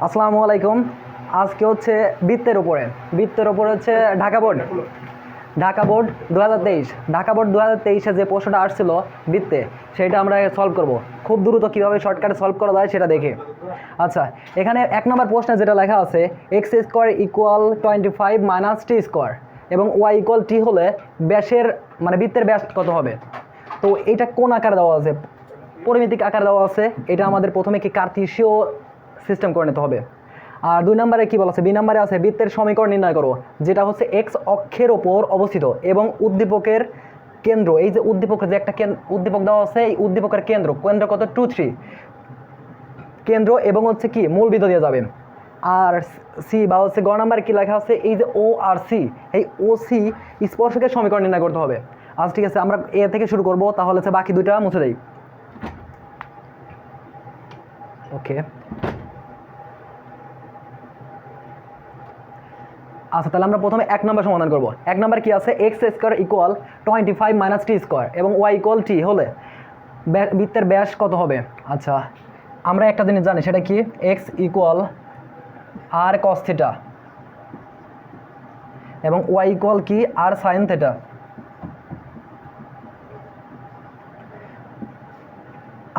আসসালামু আলাইকুম। আজকে হচ্ছে বৃত্তের উপরে হচ্ছে ঢাকা বোর্ড 2023 ঢাকা বোর্ড 2023-এ যে প্রশ্নটা আসছিল বৃত্তে, সেটা আমরা সলভ করব খুব দ্রুত। কীভাবে শর্টকাটে সলভ করা যায় সেটা দেখে। আচ্ছা, এখানে 1 নম্বর প্রশ্নে যেটা লেখা আছে এক্স স্কোয়ার ইকুয়াল 25 মাইনাস টি স্কোয়ার এবং ওয়াই ইকুয়াল টি হলে ব্যাসের মানে বৃত্তের ব্যাস কত হবে। তো এটা কোন আকারে দেওয়া আছে? পরিমিতিক আকার দেওয়া আছে। এটা আমাদের প্রথমে কি কার্তেশীয় সিস্টেম করে নিতে হবে। আর 2 নম্বরে কি বলা আছে? বি নম্বরে আছে বৃত্তের সমীকরণ নির্ণয় করো, যেটা হচ্ছে এক্স অক্ষের ওপর অবস্থিত এবং উদ্দীপকের কেন্দ্র। এই যে উদ্দীপকের যে একটা উদ্দীপক দেওয়া আছে, এই উদ্দীপকের কেন্দ্র কত 2 3 কেন্দ্র এবং হচ্ছে কি মূল বিন্দু দিয়ে যাবে। আর সি বা হচ্ছে গ নাম্বার কি লেখা আছে? এই যে ও আর সি, এই ও সি স্পর্শকের সমীকরণ নির্ণয় করতে হবে। আজ ঠিক আছে, আমরা এ থেকে শুরু করব, তাহলে হচ্ছে বাকি দুইটা মুছে দেই। ওকে, আচ্ছা তাহলে আমরা প্রথমে 1 নম্বর সমাধান করব। 1 নম্বর কি আছে? এক্স স্কোয়ার ইকুয়াল 25 মাইনাস টি স্কোয়ার এবং ওয়াই ইকুয়াল টি হলে বৃত্তের ব্যাস কত হবে। আচ্ছা, আমরা একটা জিনিস জানি, সেটা কি? X equal r cos theta এবং ওয়াই ইকুয়াল কি? R sine theta.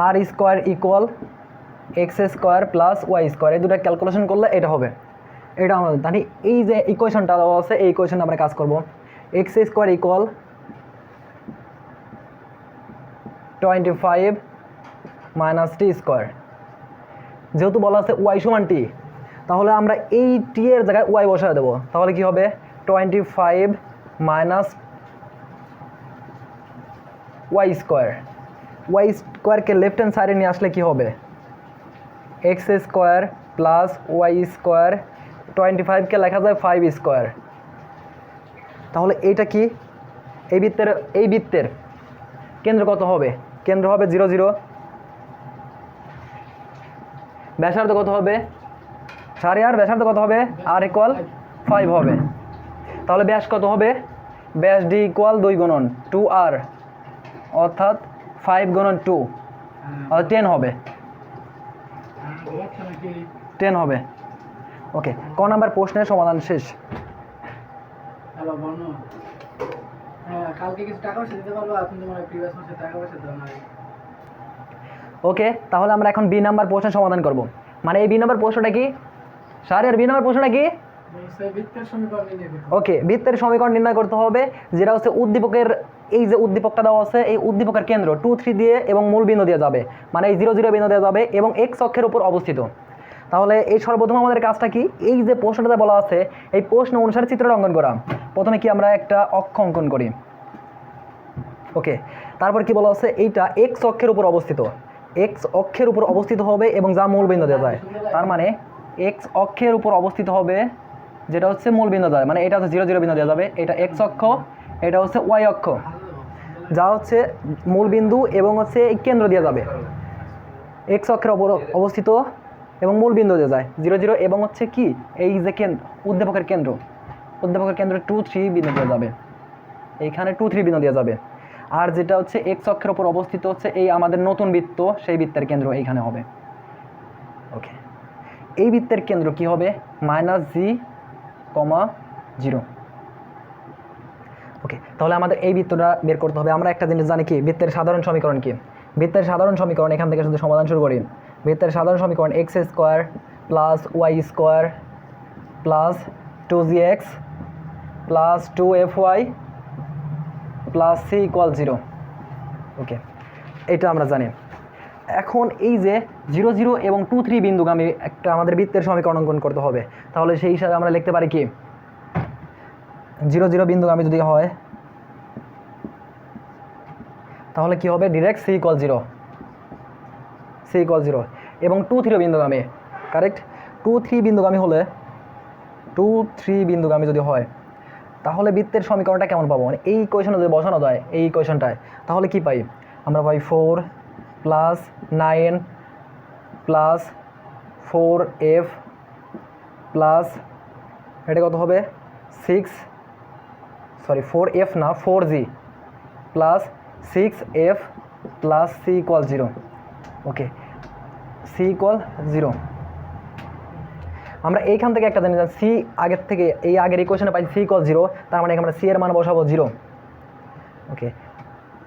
R square equal x square plus y square, এই দুটো ক্যালকুলেশন করলে এটা হবে। এটা আমরা জানি। এই যে ইকুয়েশনটা দেওয়া আছে, এই ইকুয়েশনে আমরা কাজ করব। এক্স স্কোয়ার ইকুয়াল 25 মাইনাস টি স্কোয়ার, যেহেতু বলা আছে ওয়াই সমান টি, তাহলে আমরা এই টি এর জায়গায় ওয়াই বসায় দেবো। তাহলে কি হবে? 25 মাইনাস ওয়াই স্কোয়ারকে লেফট হ্যান্ড সাইডে নিয়ে আসলে কি হবে? X square plus y square, 25কে লেখা যায় 5 স্কোয়ার। তাহলে এইটা কি? এই বৃত্তের কেন্দ্র কত হবে? কেন্দ্র হবে 0 0। ব্যাসার্ধ কত হবে? সাড়ে আর ব্যাসার্ধ কত হবে? আর ইকুয়াল 5 হবে। তাহলে ব্যাস কত হবে? ব্যাস ডি ইকুয়াল 2 গুণন 2 আর, অর্থাৎ 5 গুণন 2 অর্থাৎ 10 হবে। 10 হবে। ওকে, ক নাম্বার প্রশ্নের সমাধান শেষ। ওকে, তাহলে আমরা এখন বি নাম্বার প্রশ্নের সমাধান করব। মানে এই বি নাম্বার প্রশ্নটা কি? স্যার বি নাম্বার প্রশ্নটা কি? ওকে, বৃত্তের সমীকরণ নির্ণয় করতে হবে, যেটা হচ্ছে উদ্দীপকের, এই যে উদ্দীপকটা দেওয়া আছে, এই উদ্দীপকের কেন্দ্র 2 3 দিয়ে এবং মূল বিন্দু দিয়ে যাবে, মানে এই 0 0 বিন্দু দিয়ে যাবে এবং এক্স অক্ষের উপর অবস্থিত। তাহলে এই সর্বপ্রথম আমাদের কাজটা কি? এই যে প্রশ্নটাতে বলা আছে, এই প্রশ্ন অনুসারে চিত্রটা অঙ্কন করা। প্রথমে কি আমরা একটা অক্ষ অঙ্কন করি। ওকে, তারপর কি বলা আছে? এইটা এক্স অক্ষের উপর অবস্থিত, এক্স অক্ষের উপর অবস্থিত হবে এবং যা মূল বিন্দু দেওয়া যায়। তার মানে এক্স অক্ষের উপর অবস্থিত হবে, যেটা হচ্ছে মূল বিন্দু দেওয়া, মানে এটা হচ্ছে 0 0 বিন্দু দেওয়া যাবে। এটা এক্স অক্ষ, এটা হচ্ছে ওয়াই অক্ষ, যা হচ্ছে মূল বিন্দু এবং হচ্ছে এই কেন্দ্র দিয়ে যাবে। এক্স অক্ষের উপর অবস্থিত এবং মূল বিন্দু দিয়ে যায় 0 0 এবং হচ্ছে কি এই যে উদ্দীপকের কেন্দ্র 2 3 বিন্দু দিয়ে যাবে, এইখানে 2 3 বিন্দু দিয়ে যাবে। আর যেটা হচ্ছে এক্স অক্ষের উপর অবস্থিত হচ্ছে এই আমাদের নতুন বৃত্ত, সেই বৃত্তের কেন্দ্র এইখানে হবে। ওকে, এই বৃত্তের কেন্দ্র কি হবে? -g, 0। ওকে, তাহলে আমাদের এই বৃত্তটা বের করতে হবে। আমরা একটা জিনিস জানি, কি বৃত্তের সাধারণ সমীকরণ কি? বৃত্তের সাধারণ সমীকরণ, এখান থেকে শুধু সমাধান শুরু করি। বৃত্তের সাধারণ সমীকরণ x square plus y square plus 2gx plus 2fy plus C equal 0। Okay, এটা আমরা জানি। এখন এই যে 0 0 এবং 2 3 বিন্দুগামী একটা আমাদের বৃত্তের সমীকরণ অঙ্কন করতে হবে। তাহলে সেই হিসাবে আমরা লিখতে পারি কি? 0 0 বিন্দুগামী যদি হয়, তাহলে কি হবে? ডিরেক্ট সি ইকুয়াল 0 এবং 2 3 বিন্দুগামী, কারেক্ট। 2 3 বিন্দুগামী হলে, 2 3 বিন্দুগামী যদি হয়, তাহলে বৃত্তের সমীকরণটা কেমন পাবো? মানে এই ইকুয়েশনে যদি বসানো যায়, এই ইকুয়েশনটায়, তাহলে কি পাই? আমরা পাই 4 প্লাস 9 প্লাস 4f প্লাস, এটা কত হবে? 4f না 4g plus 6f plus C equal 0। Okay, C equal 0। আমরা এইখান থেকে একটা জানি যে সি আগের থেকে এই আগের ইকুয়েশনে পাই সি ইকুয়াল 0, তার মানে আমরা সি এর মান বসাবো 0। ওকে,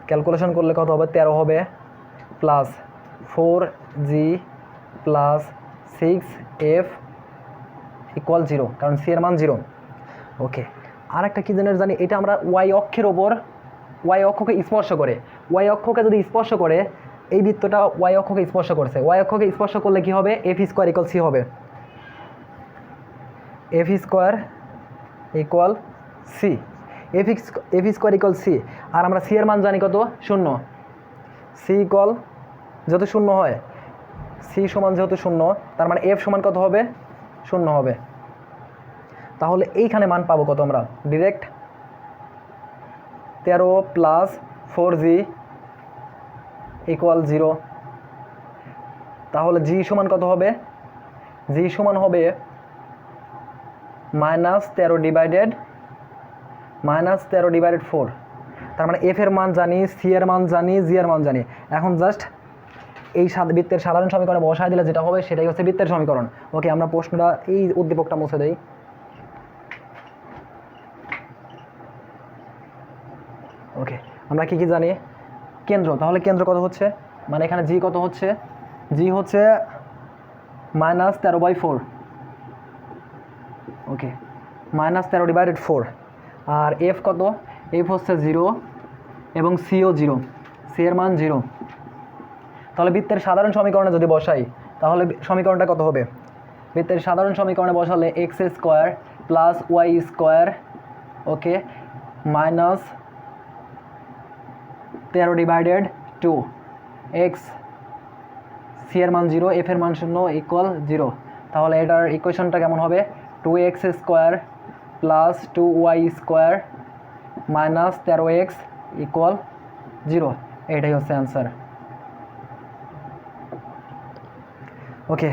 ক্যালকুলেশন করলে কত হবে, 13 হবে plus 4g plus 6f equal 0, কারণ সি এর মান 0। ওকে, আর একটা কী জন্য জানি, এটা আমরা ওয়াই অক্ষের ওপর ওয়াই অক্ষকে স্পর্শ করে, ওয়াই অক্ষকে যদি স্পর্শ করে, এই বৃত্তটা ওয়াই অক্ষকে স্পর্শ করছে, ওয়াই অক্ষকে স্পর্শ করলে কি হবে, এফ স্কোয়ার ইকুয়াল সি হবে, f square equal c, f square equal c. আর আমরা সি এর মান জানি কত, 0। সি ইকুয়াল যেহেতু 0 হয়, সি সমান যেহেতু 0, তার মানে এফ সমান কত হবে, 0 হবে। তাহলে এইখানে মান পাবো কত আমরা, ডিরেক্ট 13 প্লাস 4g ইকুয়াল 0। তাহলে জি সমান কত হবে, জি সমান হবে -13 ডিভাইডেড 4। তার মানে এফ এর মান জানি, সি এর মান জানি, জি এর মান জানি। এখন জাস্ট এই বৃত্তের সাধারণ সমীকরণে বসায় দিলে যেটা হবে সেটাই হচ্ছে বৃত্তের সমীকরণ। ওকে, আমরা প্রশ্নটা এই উদ্দীপকটা মুছে দেই। ওকে, আমরা কি কি জানি, কেন্দ্র, তাহলে কেন্দ্র কত হচ্ছে, মানে এখানে জি কত হচ্ছে, জি হচ্ছে -13/4। ওকে, -13 ডিভাইডেড 4। আর এফ কত, এফ হচ্ছে 0 এবং সিও 0, সি এর মান 0। তাহলে বৃত্তের সাধারণ সমীকরণে যদি বসাই তাহলে সমীকরণটা কত হবে, বৃত্তের সাধারণ সমীকরণে বসালে x square plus y square, okay, -13 divided 2, x, c এর মান 0, এফ এর মান 0 ইকুয়াল 0। তাহলে এটার ইকুয়েশনটা কেমন হবে, 2x square plus 2y square -13x equal 0। এটাই হচ্ছে অ্যান্সার। ওকে।